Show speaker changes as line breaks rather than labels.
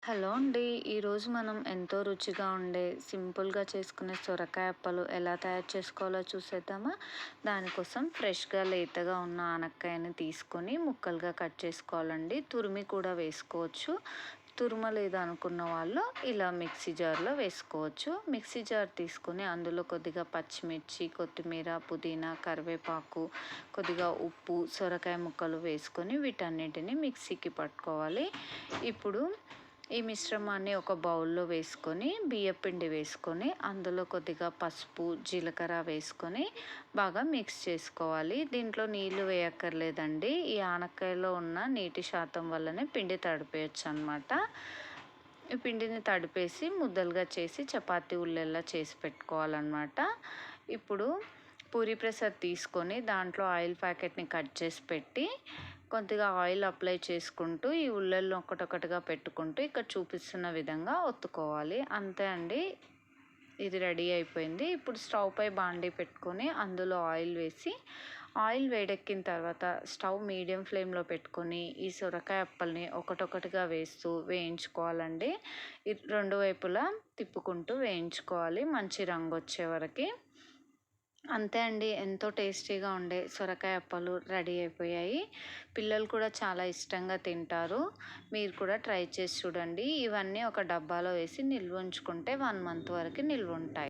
Hello అండి. ఈరోజు మనం ఎంతో రుచిగా ఉండే సింపుల్గా చేసుకునే సొరకాయ అప్పలు ఎలా తయారు చేసుకోవాలో చూసేద్దామా. దానికోసం ఫ్రెష్గా లేతగా ఉన్న ఆనక్కాయని తీసుకొని ముక్కలుగా కట్ చేసుకోవాలండి. తురిమి కూడా వేసుకోవచ్చు. తురమలేదు అనుకున్న వాళ్ళు ఇలా మిక్సీ జార్లో వేసుకోవచ్చు. మిక్సీ జార్ తీసుకొని అందులో కొద్దిగా పచ్చిమిర్చి, కొత్తిమీర, పుదీనా, కరివేపాకు, కొద్దిగా ఉప్పు, సొరకాయ ముక్కలు వేసుకొని వీటన్నిటిని మిక్సీకి పట్టుకోవాలి. ఇప్పుడు ఈ మిశ్రమాన్ని ఒక బౌల్లో వేసుకొని బియ్యపిండి వేసుకొని అందులో కొద్దిగా పసుపు, జీలకర్ర వేసుకొని బాగా మిక్స్ చేసుకోవాలి. దీంట్లో నీళ్లు వేయక్కర్లేదండి. ఈ ఆనక్కాయలో ఉన్న నీటి శాతం వల్లనే పిండి తడిపేయచ్చు అనమాట. ఈ పిండిని తడిపేసి ముద్దలుగా చేసి చపాతీ ఉల్లెల్లా చేసి పెట్టుకోవాలన్నమాట. ఇప్పుడు పూరి ప్రెషర్ తీసుకొని దాంట్లో ఆయిల్ ప్యాకెట్ని కట్ చేసి పెట్టి కొద్దిగా ఆయిల్ అప్లై చేసుకుంటూ ఈ ఉల్లెలను ఒకటొకటిగా పెట్టుకుంటూ ఇక్కడ చూపిస్తున్న విధంగా ఒత్తుకోవాలి. అంతే అండి, ఇది రెడీ అయిపోయింది. ఇప్పుడు స్టవ్ పై బాండీ పెట్టుకొని అందులో ఆయిల్ వేసి ఆయిల్ వేడెక్కిన తర్వాత స్టవ్ మీడియం ఫ్లేమ్లో పెట్టుకొని ఈ సొరకాయ అప్పల్ని ఒకటొకటిగా వేస్తూ వేయించుకోవాలండి. రెండు వైపులా తిప్పుకుంటూ వేయించుకోవాలి మంచి రంగు వచ్చే వరకు. అంతే అండి, ఎంతో టేస్టీగా ఉండే సొరకాయ అప్పలు రెడీ అయిపోయాయి. పిల్లలు కూడా చాలా ఇష్టంగా తింటారు. మీరు కూడా ట్రై చేసి చూడండి. ఇవన్నీ ఒక డబ్బాలో వేసి నిల్వ ఉంచుకుంటే 1 మంత్ వరకు నిల్వ ఉంటాయి.